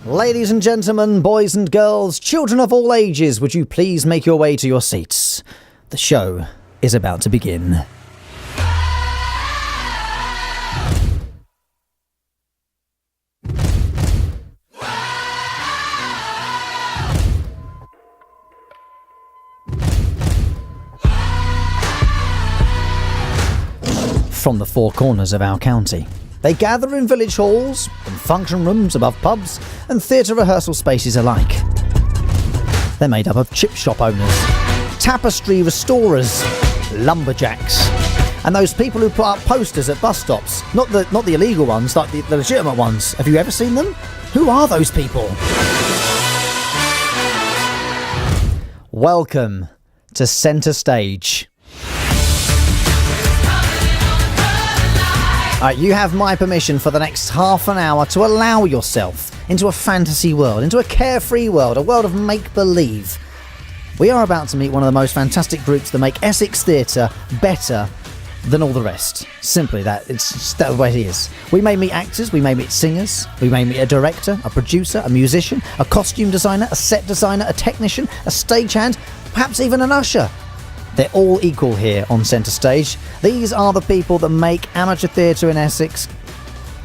Ladies and gentlemen, boys and girls, children of all ages, would you please make your way to your seats? The show is about to begin. From the four corners of our county, they gather in village halls, in function rooms above pubs, and theatre rehearsal spaces alike. They're made up of chip shop owners, tapestry restorers, lumberjacks, and those people who put up posters at bus stops. Not the illegal ones, like the legitimate ones. Have you ever seen them? Who are those people? Welcome to Centre Stage. You have my permission for the next half an hour to allow yourself into a fantasy world, into a carefree world, a world of make-believe. We are about to meet one of the most fantastic groups that make Essex theatre better than all the rest. Simply that. It's just that way it is. We may meet actors, we may meet singers, we may meet a director, a producer, a musician, a costume designer, a set designer, a technician, a stagehand, perhaps even an usher. They're all equal here on Centre Stage. These are the people that make amateur theatre in Essex,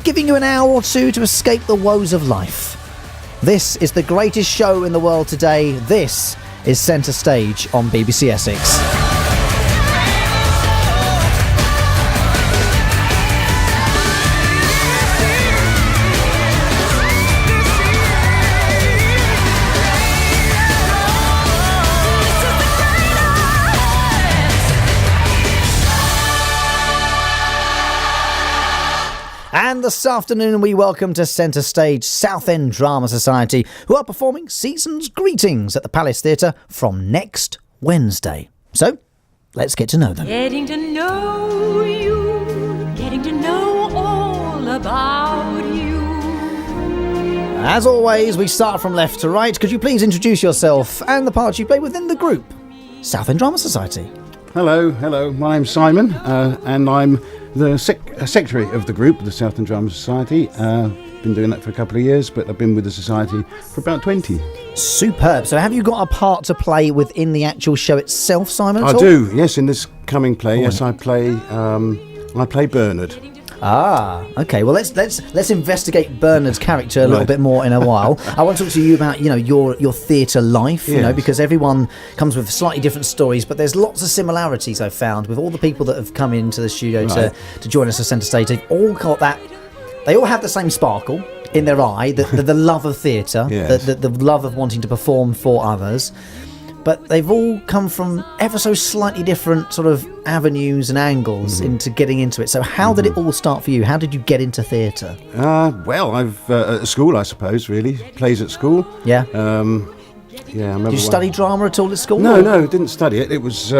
giving you an hour or two to escape the woes of life. This is the greatest show in the world today. This is Centre Stage on BBC Essex. And this afternoon we welcome to Centre Stage Southend Drama Society, who are performing Season's Greetings at the Palace Theatre from next Wednesday. So, let's get to know them. Getting to know you, getting to know all about you. As always, we start from left to right. Could you please introduce yourself and the part you play within the group, Southend Drama Society? Hello. My name's Simon, and I'm the secretary of the group, the Southend Drama Society. Been doing that for a couple of years, but I've been with the society for about 20. Superb. So have you got a part to play within the actual show itself, Simon? I do, yes. In this coming play, yes, I play Bernard. Ah, okay. Well, let's investigate Bernard's character a little bit more in a while. I want to talk to you about your theatre life, yes. Because everyone comes with slightly different stories, but there's lots of similarities I've found with all the people that have come into the studio to join us at Centre Stage. They've all got that. They all have the same sparkle in their eye, the love of theatre, yes. the love of wanting to perform for others. But they've all come from ever so slightly different sort of avenues and angles into getting into it. So how did it all start for you? How did you get into theatre? Well, I've at school, I suppose, really. Plays at school. Yeah. I remember. Did you study drama at all at school? No, didn't study it. It was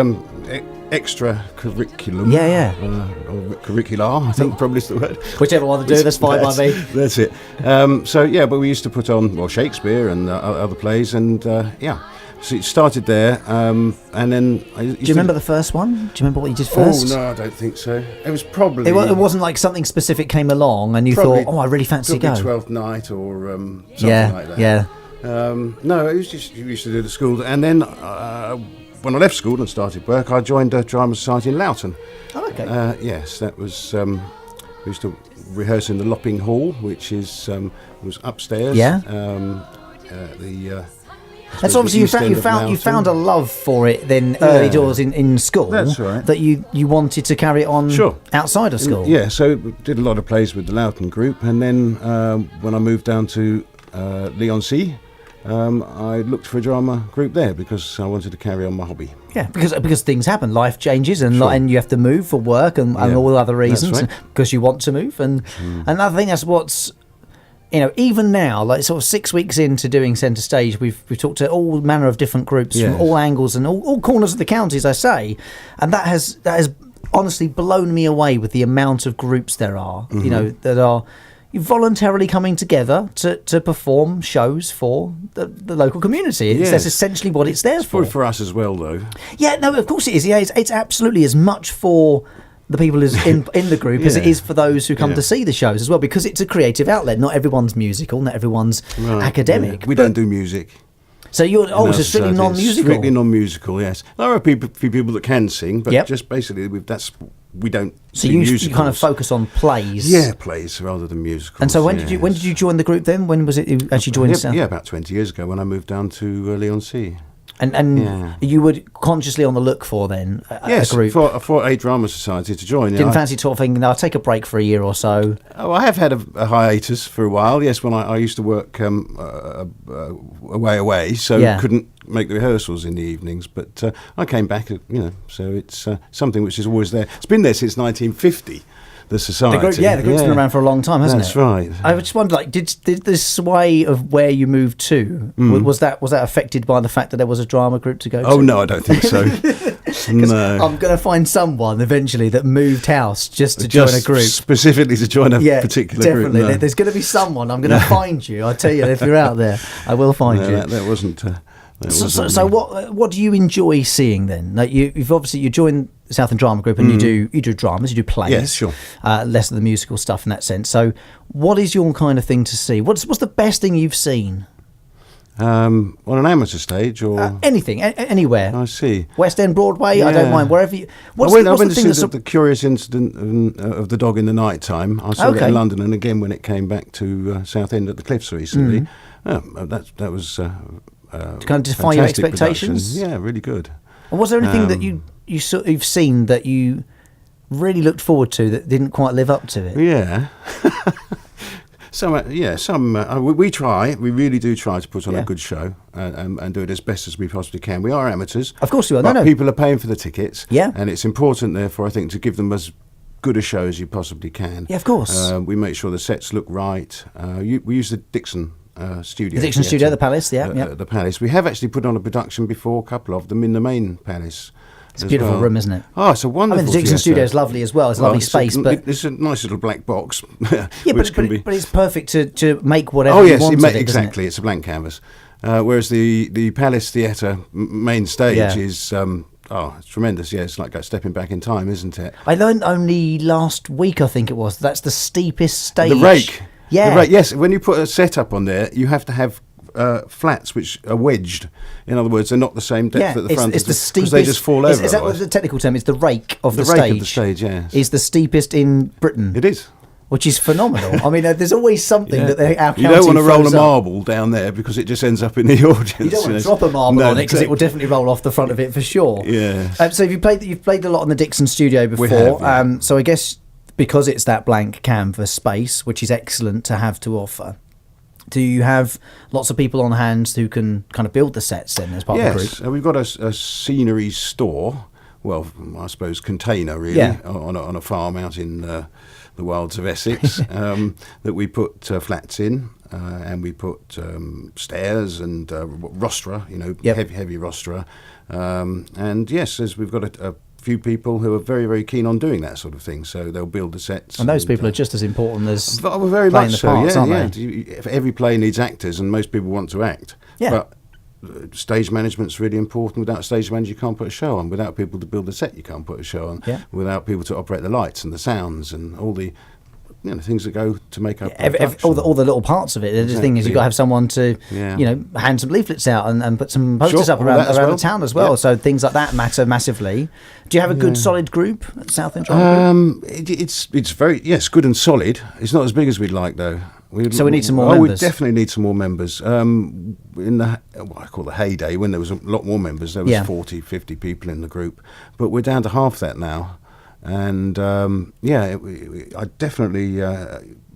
extra curriculum. Yeah. Or curricular, I think probably is the word. Whichever one to do, that's fine by me. That's it. But we used to put on, Shakespeare and other plays, and So it started there, and then... Do you remember the first one? Do you remember what you did first? Oh, no, I don't think so. It was probably... It wasn't like something specific came along and you thought, I really fancy going. Twelfth Night or something like that. Yeah. No, it was just, we used to do the school. And then when I left school and started work, I joined a drama society in Loughton. Oh, okay. Yes, that was... we used to rehearse in the Lopping Hall, which was upstairs. Yeah. That's obviously you found a love for it then early doors in school. That's right. That you wanted to carry it on outside of school. Yeah, so did a lot of plays with the Loughton group, and then when I moved down to Leigh-on-Sea, I looked for a drama group there because I wanted to carry on my hobby. Yeah, because things happen, life changes, and you have to move for work and all other reasons, because you want to move, and I think that's what's. Even now, like sort of 6 weeks into doing Centre Stage, we've talked to all manner of different groups from all angles and all corners of the county, as I say, and that has honestly blown me away with the amount of groups there are, that are voluntarily coming together to perform shows for the local community. That's essentially what it's there for. For us as well, though. Yeah, no, of course it is. Yeah, it's absolutely as much for the people who's in the group as it Yeah. is for those who come to see the shows as well, because it's a creative outlet. Not everyone's musical, not everyone's academic. Yeah. We don't do music. So you're in our so strictly society. non-musical. Strictly non-musical, yes. There are few people that can sing, but Yep. just basically we don't. So do you musicals. kind of focus on plays. Yeah, plays rather than musicals. And so when did you join the group then? When was it you actually joined? Yeah, about 20 years ago when I moved down to Leigh-on-Sea. And Yeah. you were consciously on the look for then a group. for a drama society to join. Didn't fancy sort of thinking, I'll take a break for a year or so. Oh, I have had a hiatus for a while. Yes, when I used to work away, so couldn't make the rehearsals in the evenings. But I came back, so it's something which is always there. It's been there since 1950. The society. The group's been around for a long time, hasn't That's it? right. I just wondered, did the sway of where you moved to was that affected by the fact that there was a drama group to go to? Oh no, I don't think so. No. I'm going to find someone eventually that moved house just to join a group. Specifically to join a particular definitely. group. No. There's going to be someone. I'm going to find you. I tell you, if you're out there, I will find you. That wasn't. So what do you enjoy seeing then? Like you've obviously you joined the Southend Drama Group and you do dramas, you do plays. Yes, sure. Less of the musical stuff in that sense. So what is your kind of thing to see? What's the best thing you've seen? On an amateur stage or anything, anywhere. I see. West End, Broadway. I don't mind wherever you. I went to see the curious incident of the dog in the night time. I saw it in London, and again when it came back to Southend at the Cliffs recently. That was. To kind of defy your expectations. Production. Yeah, really good. And was there anything that you've seen that you really looked forward to that didn't quite live up to it? Yeah. We really do try to put on a good show and do it as best as we possibly can. We are amateurs. Of course we are. But people are paying for the tickets. Yeah. And it's important, therefore, I think, to give them as good a show as you possibly can. Yeah, of course. We make sure the sets look right. We use the Dixon studio. The Dixon studio, the Palace, the Palace. We have actually put on a production before, a couple of them, in the main Palace. It's a beautiful room, isn't it? Oh, it's a wonderful. The Dixon studio is lovely as well. It's a lovely space, but it's a nice little black box. But it's perfect to make whatever. Oh you yes, want exactly. It's a blank canvas. Whereas the Palace Theatre main stage is. It's tremendous. Yeah, it's like stepping back in time, isn't it? I learned only last week, I think it was. That's the steepest stage. The rake. Yeah. The rake, yes. When you put a setup on there, you have to have flats which are wedged. In other words, they're not the same depth at the front. It's the steepest. They just fall over. Is that what the technical term is? The rake of the stage. The rake of the stage, yes. Is the steepest in Britain. It is. Which is phenomenal. I mean, there's always something that our county you don't want to roll a throws marble down there because it just ends up in the audience. You don't want to drop a marble on it because it will definitely roll off the front of it for sure. Yeah. So you've played a lot in the Dixon studio before. We have, yeah. So I guess because it's that blank canvas space, which is excellent to have to offer. Do you have lots of people on hand who can kind of build the sets then as part of the group? Yes, we've got a scenery store. Well, I suppose container really on a farm out in the wilds of Essex that we put flats in, and we put stairs and rostra, heavy rostra, and yes, as we've got a few people who are very, very keen on doing that sort of thing, so they'll build the sets. And those people are just as important as very playing much the so. parts, aren't they? Every play needs actors, and most people want to act. Yeah. But stage management's really important. Without stage management, you can't put a show on. Without people to build the set, you can't put a show on. Yeah. Without people to operate the lights and the sounds and all the things that go to make up all the little parts of it. The thing is, you've got to have someone to hand some leaflets out and put some posters up around the town as well. So things like that matter massively. Do you have a good solid group at Southend Drama Group? It's very good and solid. It's not as big as we'd like though. So we need some more members. We definitely need some more members. In what I call the heyday, when there was a lot more members, there was 40, 50 people in the group. But we're down to half that now. And I definitely,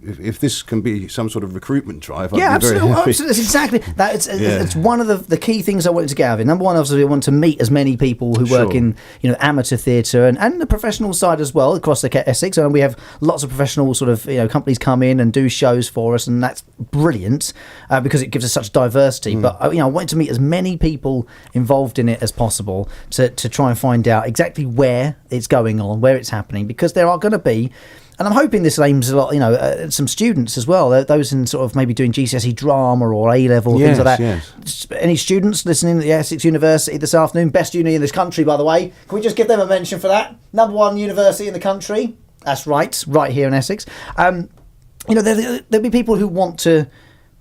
if this can be some sort of recruitment drive, I'd be very happy. Absolutely, that's exactly that. It's one of the key things I wanted to get out of it. Number one, obviously, I want to meet as many people who work in amateur theatre and the professional side as well across the Essex. And we have lots of professional sort of companies come in and do shows for us, and that's brilliant because it gives us such diversity. But I wanted to meet as many people involved in it as possible to try and find out exactly where it's going on, where it's happening, because there are going to be And I'm hoping this aims a lot, at some students as well. Those in sort of maybe doing GCSE drama or A-level, things like that. Yes. Any students listening at the Essex University this afternoon? Best uni in this country, by the way. Can we just give them a mention for that? Number 1 university in the country. That's right here in Essex. There'll be people who want to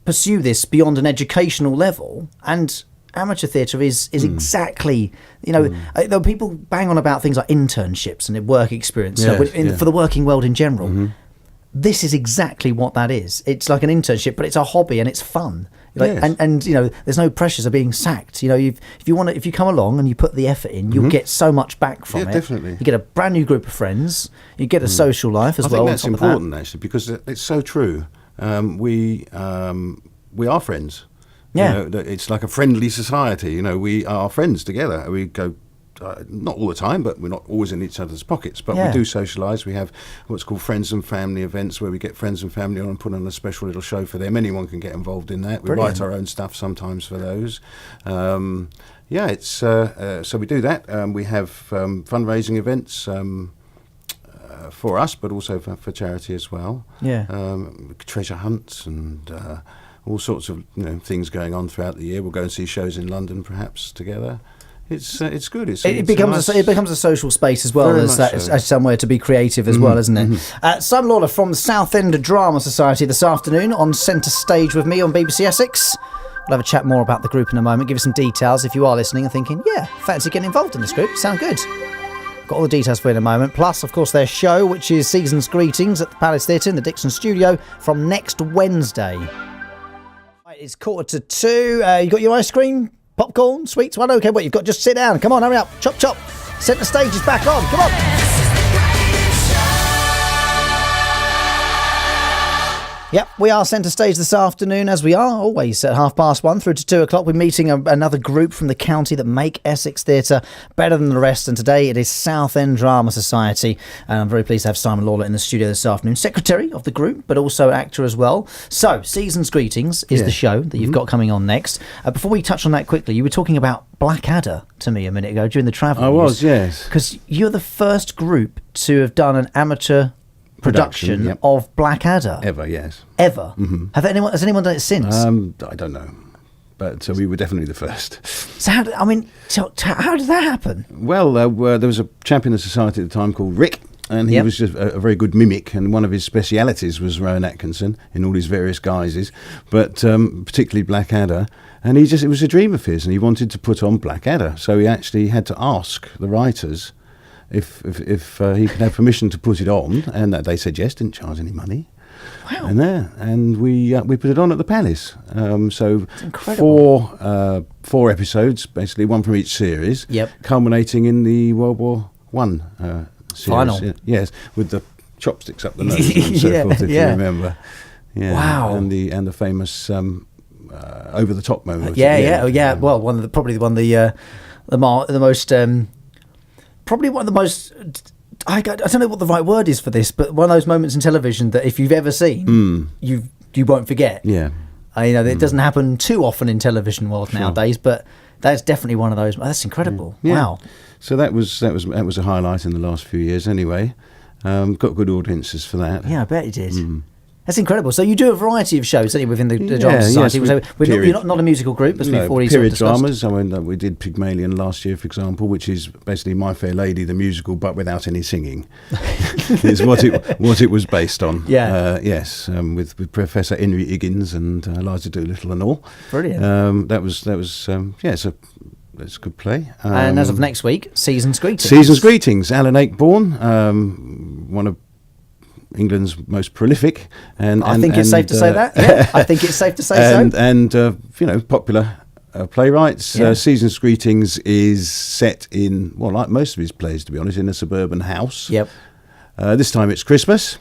pursue this beyond an educational level, and amateur theatre is exactly, there are people bang on about things like internships and work experience for the working world in general. Mm-hmm. This is exactly what that is. It's like an internship, but it's a hobby and it's fun. And there's no pressures of being sacked. If you come along and you put the effort in, you'll get so much back from it. Definitely. You get a brand new group of friends. You get a social life as well. I think that's important actually, because it's so true. We are friends. Yeah, it's like a friendly society. We are friends together. We go, not all the time, but we're not always in each other's pockets. But we do socialise. We have what's called friends and family events, where we get friends and family on and put on a special little show for them. Anyone can get involved in that. We write our own stuff sometimes for those. It's so we do that. We have fundraising events for us, but also for charity as well. Yeah, treasure hunts and. All sorts of things going on throughout the year. We'll go and see shows in London, perhaps together. It's good. It becomes a social space as well as somewhere to be creative as well, isn't it? Mm-hmm. Simon Lawler from the Southend Drama Society this afternoon on Centre Stage with me on BBC Essex. We'll have a chat more about the group in a moment. Give you some details if you are listening and thinking, fancy getting involved in this group. Sound good. Got all the details for you in a moment. Plus, of course, their show, which is Season's Greetings at the Palace Theatre in the Dixon Studio from next Wednesday. It's 1:45. You got your ice cream, popcorn, sweets? Well, okay, you've got just sit down. Come on, hurry up. Chop, chop. Centre Stage is back on. Come on. Yep, we are Centre Stage this afternoon, as we are always at 1:30 through to 2 o'clock. We're meeting another group from the county that make Essex theatre better than the rest, and today it is Southend Drama Society, and I'm very pleased to have Simon Lawler in the studio this afternoon, secretary of the group, but also actor as well. So, Season's Greetings is the show that you've got coming on next. Before we touch on that quickly, you were talking about Blackadder to me a minute ago during the travel. I was, yes. Because you're the first group to have done an amateur production of Blackadder ever. Yes, ever. Mm-hmm. Has anyone done it since? I don't know, but we were definitely the first. So how did that happen? Well, there was a chap in the society at the time called Rick, and he was just a very good mimic, and one of his specialities was Rowan Atkinson in all his various guises, but particularly Blackadder. And it was a dream of his, and he wanted to put on Blackadder, so he actually had to ask the writers if he could have permission to put it on, and that they said yes, didn't charge any money. Wow! And we put it on at the Palace. So four episodes, basically one from each series, culminating in the World War I series. Final. Yes, with the chopsticks up the nose and so forth, if you remember. Yeah. Wow! And the famous over the top moment. Well, probably one of the most. Probably one of the most, I don't know what the right word is for this, but one of those moments in television that if you've ever seen, you won't forget. Yeah. It doesn't happen too often in television world nowadays, but that's definitely one of those. That's incredible. Yeah. Wow. So that was a highlight in the last few years anyway. Got good audiences for that. Yeah, I bet you did. That's incredible. So you do a variety of shows, don't you, within the Drama Society? Yes, you're not a musical group, as we've already period discussed. dramas. We did Pygmalion last year, for example, which is basically My Fair Lady, the musical, but without any singing. Is what it was based on. Yeah. Yes, with Professor Henry Higgins and Eliza Doolittle and all. Brilliant. That was it's a good play. And as of next week, Season's Greetings. Season's Greetings. Alan Ayckbourne, one of England's most prolific, and I think it's safe to say that. Yeah, I think it's safe to say so. And popular playwrights. Season's Greetings is set in, well, like most of his plays, to be honest, in a suburban house. Yep. This time it's Christmas,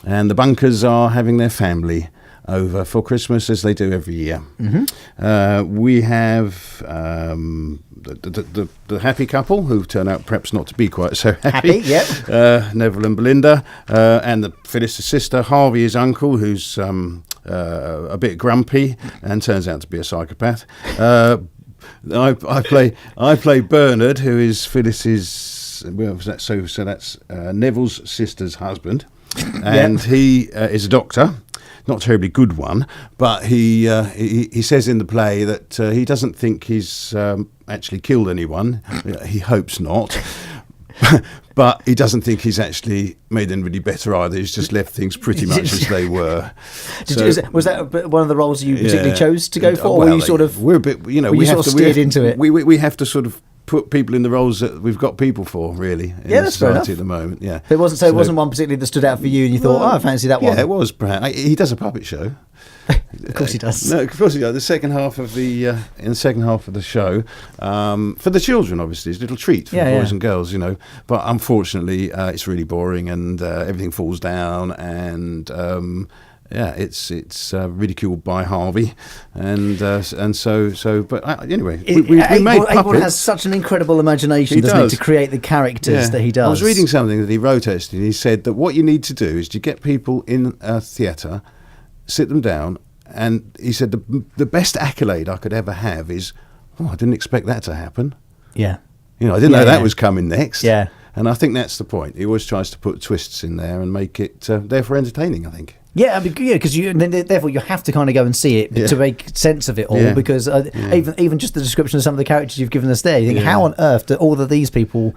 and the Bunkers are having their family over for Christmas, as they do every year. Mm-hmm. We have the happy couple, who turn out perhaps not to be quite so happy. Neville and Belinda, and the Phyllis's sister. Harvey, his uncle, who's a bit grumpy and turns out to be a psychopath. I play Bernard, who is Phyllis's. So that's Neville's sister's husband. and he is a doctor. Not a terribly good one, but he says in the play that he doesn't think he's actually killed anyone. He hopes not. But he doesn't think he's actually made anybody better either. He's just left things pretty much as they were. Was that one of the roles you particularly chose to go for, or were you sort of? We're a bit, we have to steered into it. We have to sort of put people in the roles that we've got people for, really. In that's fair enough. society at the moment. Yeah, It wasn't. So it wasn't one particularly that stood out for you, and you thought, I fancy that one. Yeah, it was. Perhaps he does a puppet show. Of course he does. No, of course he does. The second half of the in the second half of the show, for the children, obviously, it's a little treat for boys and girls, But unfortunately, it's really boring, and everything falls down, and it's ridiculed by Harvey, and so. But anyway, we made puppets. Abel has such an incredible imagination, doesn't he, to create the characters that he does. I was reading something that he wrote actually, and he said that what you need to do is to get people in a theatre, sit them down, and he said the best accolade I could ever have is, I didn't expect that to happen. Yeah. I didn't know that was coming next. Yeah. And I think that's the point. He always tries to put twists in there and make it therefore entertaining, I think. Yeah, because therefore you have to kind of go and see it to make sense of it all. Because even just the description of some of the characters you've given us there, you think, how on earth do all of these people,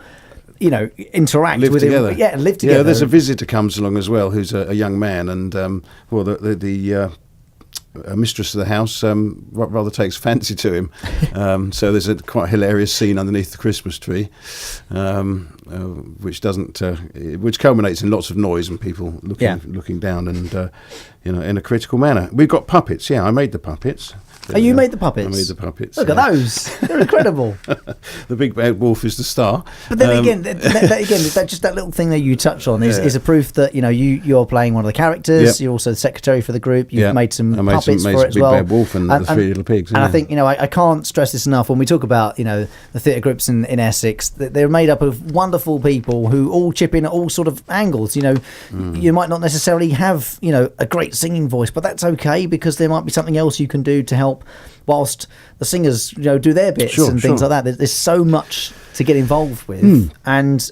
interact live with together? Live together. Yeah, there's a visitor comes along as well, who's a young man, and the mistress of the house rather takes fancy to him. So there's a quite hilarious scene underneath the Christmas tree, which culminates in lots of noise and people looking down and in a critical manner. We've got puppets. Yeah, I made the puppets. Oh, you made the puppets? I made the puppets. Look at those. They're incredible. The big bad wolf is the star. But then again, that little thing that you touch on is a proof that you're playing one of the characters. Yep. You're also the secretary for the group. You've made some puppets for it as well. Big bad wolf and the three little pigs. And I think I can't stress this enough when we talk about the theatre groups in Essex. They're made up of wonderful people who all chip in at all sort of angles. You might not necessarily have a great singing voice, but that's okay, because there might be something else you can do to help whilst the singers do their bits and things like that. There's so much to get involved with, and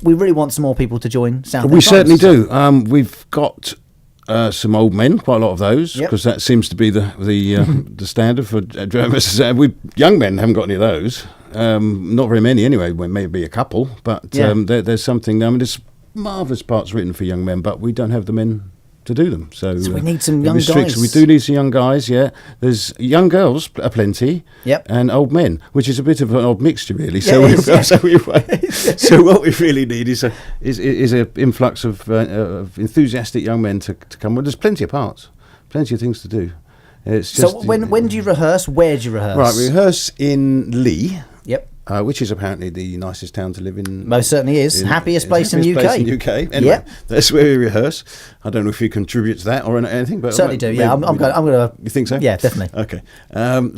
we really want some more people to join Southend. We certainly do. We've got some old men, quite a lot of those, because that seems to be the standard for drummers. We young men haven't got any of those. Not very many anyway. Well, maybe a couple, but there's something. There's marvellous parts written for young men, but we don't have the men to do them. So we need some young guys. We do need some young guys, There's young girls aplenty, and old men, which is a bit of an odd mixture, really. So what we really need is a influx of enthusiastic young men to come. Well, there's plenty of parts, plenty of things to do. It's just, so when do you rehearse? Where do you rehearse? Right, we rehearse in Lee. Yep. Which is apparently the nicest town to live in. Most certainly is. Happiest place in the UK. Anyway, that's where we rehearse. I don't know if you contribute to that or anything, but certainly do. Yeah, I'm going to. You think so? Yeah, definitely. Okay.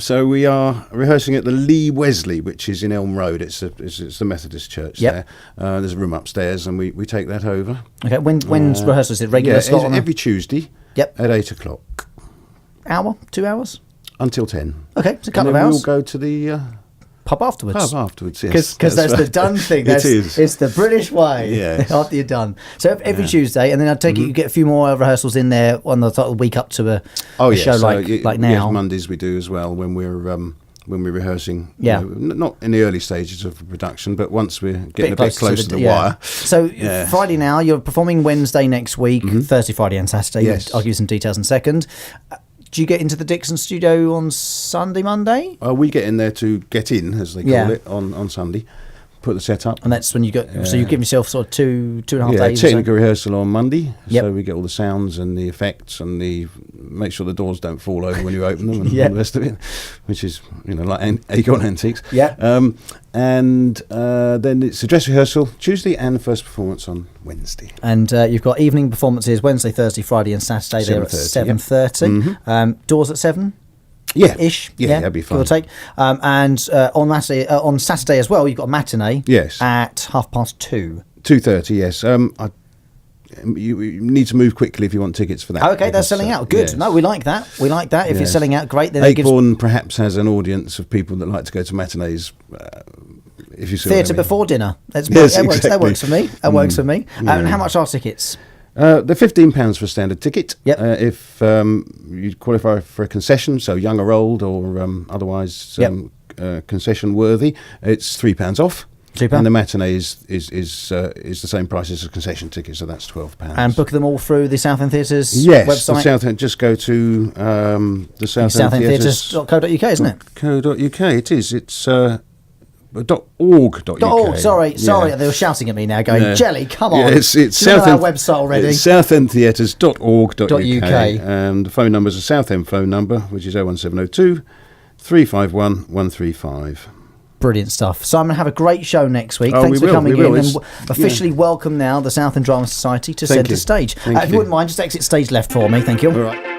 So we are rehearsing at the Lee Wesley, which is in Elm Road. It's the Methodist church there. There's a room upstairs, and we take that over. Okay. When's rehearsal? Is it regular slot? Every Tuesday. At 8:00. Hour? 2 hours? Until 10. Okay, it's a couple of hours. We'll go to the pub afterwards. Yes. Because that's the done thing. It is. It's the British way. Yes. After you're done. So every Tuesday, and then I take it you get a few more rehearsals in there on the week up to a show like now. Yes, Mondays we do as well when we're rehearsing. Not in the early stages of production, but once we're getting a bit close to the wire. So Friday now, you're performing Wednesday next week, Thursday, Friday and Saturday. Yes. I'll give you some details in a second. Do you get into the Dixon studio on Sunday, Monday? We get in there to get in, as they call it, on Sunday. Put the set up. And that's when you go. So you give yourself sort of two and a half days. Technical rehearsal on Monday. So we get all the sounds and the effects and make sure the doors don't fall over when you open them and all the rest of it, which is like Acorn Antiques. And then it's a dress rehearsal Tuesday and the first performance on Wednesday. And you've got evening performances Wednesday, Thursday, Friday and Saturday. They're at 7:30. Doors at 7? Ish. That'd be fun. Give or take. And on Saturday as well, you've got a matinee. Yes. At 2:30. 2:30. Yes. You need to move quickly if you want tickets for that. Okay, they're selling out. Good. Yes. No, we like that. If you're selling out, great. Then Acorn perhaps has an audience of people that like to go to matinees. If you see theatre before dinner. That works for me. And how much are tickets? They're £15 for a standard ticket. Yep. If you qualify for a concession, so young or old or otherwise concession worthy, it's £3 off. Super. And the matinee is the same price as a concession ticket, so that's £12. And book them all through the Southend Theatres website. website? The Southend. Just go to the Southend Theatres.co.uk, isn't it? .co.uk. It is. It's .org.uk. Oh, sorry, they were shouting at me now, going, Jelly, come on. Yeah, it's Southend website already. It's southendtheatres.org.uk. And the phone number is a Southend phone number, which is 01702 351 135. Brilliant stuff. Simon, have a great show next week. Oh, Thanks for coming in. And It's, officially welcome now the Southend Drama Society to Thank centre you. stage. Thank If you you. wouldn't mind, just exit stage left for me. Thank you. All right.